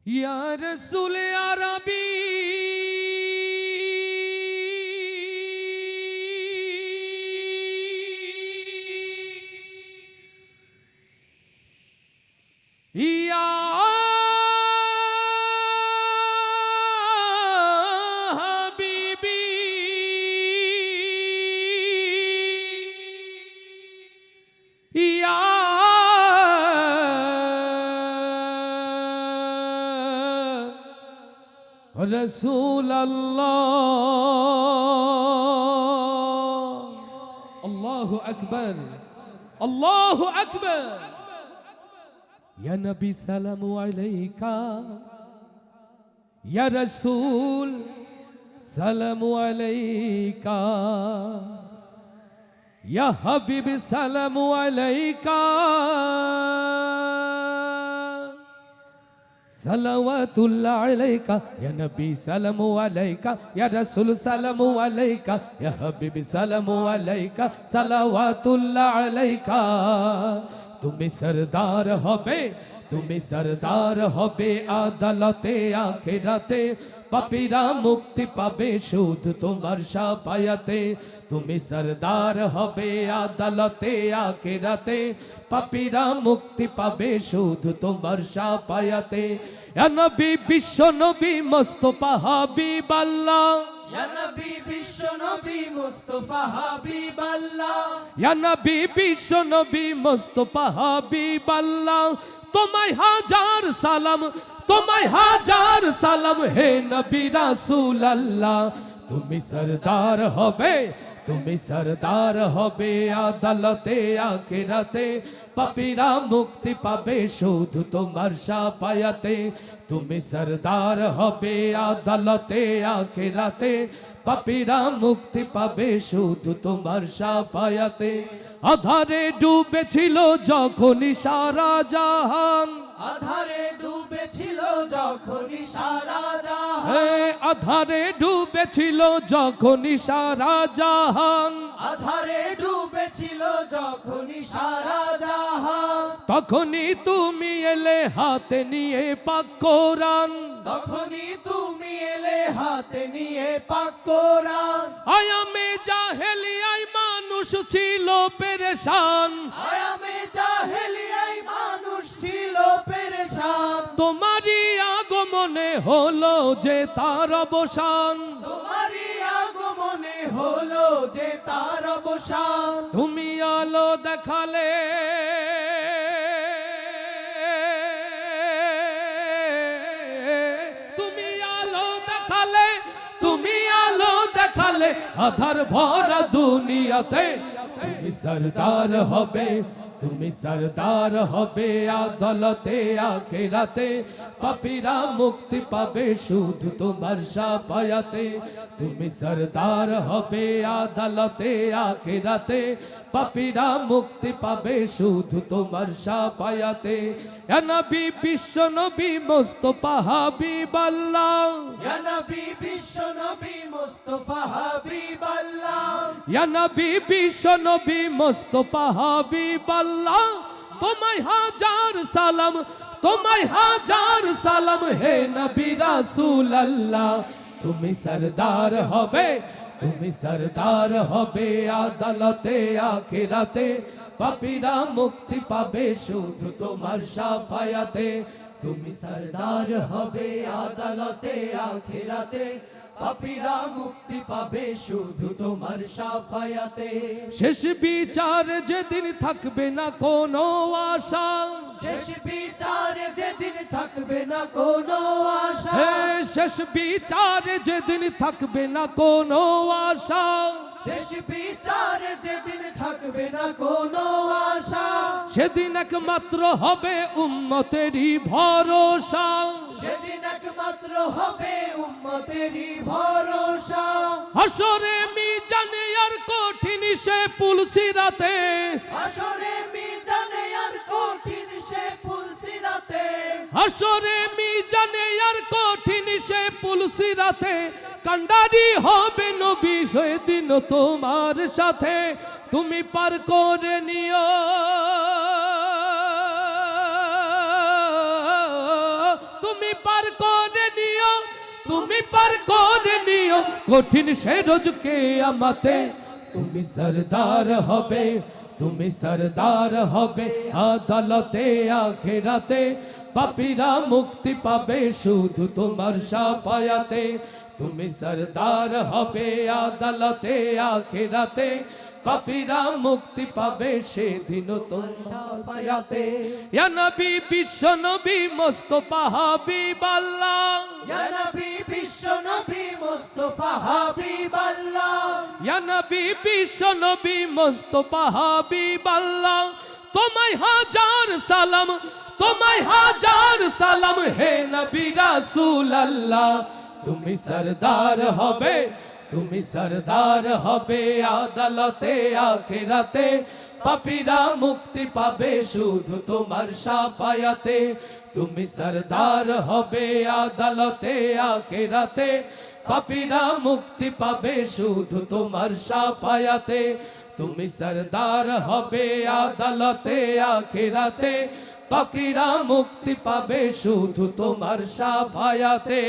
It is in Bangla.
ইয়া রাসূল আরবী ইয়া হাবিবি ইয়া رسول الله الله أكبر الله أكبر يا نبي سلام عليك يا رسول سلام عليك يا حبيب سلام عليك সালাওয়াতুল্লাহ আলাইকা ইয়া নবী সালামু আলাইকা ইয়া রাসূল সালামু আলাইকা ইয়া হাবিবি সালামু আলাইকা সালাওয়াতুল্লাহ আলাইকা তুমি সরদার হবে তুমি সরদার হবে আদালতে আখিরাতে পাপীরা মুক্তি পাবে শুধু তোমার শাফায়াতে তুমি সরদার হবে আদালতে আখিরাতে পাপীরা মুক্তি পাবে শুধু তোমার শাফায়াতে ইয়া নবী বিশ্ব নবী মুস্তাফা হাবিবাল্লাহ ইয়া নবী বিশ্ব নবী মুস্তাফা হাবিবাল্লাহ ইয়া নবী বিশ্ব নবী মুস্তাফা হাবিবাল্লাহ তোমায় হাজার সালাম তোমায় হাজার সালাম হে নবী রাসূলুল্লাহ তুমি সরদার হবে তুমি সরদার হবে আদালতে আখিরাতে পাপীরা মুক্তি পাবে শুধু তোমার শাফায়াতে তুমি সরদার হবে আদালতে আখিরাতে পাপীরা মুক্তি পাবে শুধু তোমার শাফায়াতে আধারে ডুবেছিল যখন সারা জাহান আধারে ডুবেছিল যখন সারা জাহান আধারে ডুবেছিল যখন সারা জাহান আধারে ডুবেছিল যখন সারা জাহান তখনই তুমি এলে হাতে নিয়ে পাক কোরআন তখনই তুমি এলে হাতে নিয়ে পাক কোরআন আয়ামে জাহেলিয়ায় মানুষ ছিল পেরেশান আয়ামে জাহেলিয়ায় মানুষ ছিল পেরেশান তোমারই আগমনে হলো যে তার অবসান তোমারই আগমনে হলো যে তার অবসান তুমি আলো দেখালে তুমি আলো দেখালে তুমি আলো দেখালে আধার ভরা দুনিয়াতে তুমি সরদার হবে তুমি সরদার হবে আদালতে আখিরাতে পাপীরা মুক্তি পাবে শুধু তোমার শাফায়াতে তুমি সরদার হবে আদালতে আখিরাতে পাপীরা মুক্তি পাবে শুধু তোমার শাফায়াতে ইয়া নবী বিশ্ব নবী মুস্তাফা হাবিবাল্লাহ ইয়া নবী বিশ্ব নবী মুস্তাফা হাবিবাল্লাহ ইয়া নবী বিশ্ব নবী মুস্তাফা হাবিবাল্লাহ তোমায় হাজার সালাম তোমায় হাজার সালাম হে নবী রাসূলুল্লাহ তুমি সরদার হবে তুমি সরদার হবে আদালতে আখিরাতে পাপীরা মুক্তি পাবে শুধু তোমার শাফায়াতে তুমি সরদার হবে আদালতে আখিরাতে পাপীরা মুক্তি পাবে শুধু তোমার শাফায়াতে শেষ বিচার যেদিন থাকবে না কোনো আশা শেষ বিচারে যেদিন থাকবে না কোনো আশা শেষ বিচারে যেদিন থাকবে না কোনো আশা শেষ বিচারে যেদিন থাকবে না কোনো আশা সেদিন একমাত্র হবে উম্মতেরই ভরসা সেদিন একমাত্র হবে উম্মতেরই ভরসা হাসরে মিজানে আর কঠিন সে পুলসিরাতে হাসরে মিজানে আর কঠিন সে পুলসিরাতে হাসরে মিজানে আর কঠিন সে পুলসিরাতে কান্ডারি হবে নবী সেদিন তোমার সাথে তুমি পার করে নিও তুমি তুমি পার করে নিও, তুমি পার করে নিও কঠিন সে রোজ কিয়ামতে। তুমি সরদার হবে, তুমি সরদার হবে আদালতে আখিরাতে। পাপীরা মুক্তি পাবে শুধু তোমার শাফায়াতে। তুমি সরদার হবে আদালতে আখিরাতে। পাপীরা মুক্তি পাবে সেদিন তোমার শাফায়াতে। ইয়া নবী বিশ্ব নবী মুস্তাফা হাবিবাল্লাহ, ইয়া নবী বিশ্ব নবী মুস্তাফা হাবিবাল্লাহ, ইয়া নবী বিশ্ব নবী মুস্তাফা হাবিবাল্লাহ। তোমায় হাজার সালাম, তোমায় হাজার সালাম হে নবী রাসূলুল্লাহ। তুমি সরদার হবে, তুমি সরদার হবে আদালতে আখিরাতে। পাপীরা মুক্তি পাবে শুধু তোমার শাফায়াতে। তুমি সরদার হবে আদালতে আখিরাতে। পাপীরা মুক্তি পাবে শুধু তোমার শাফায়াতে। তুমি সরদার হবে আদালতে আখিরাতে। পাপীরা মুক্তি পাবে শুধু তোমার শাফায়াতে।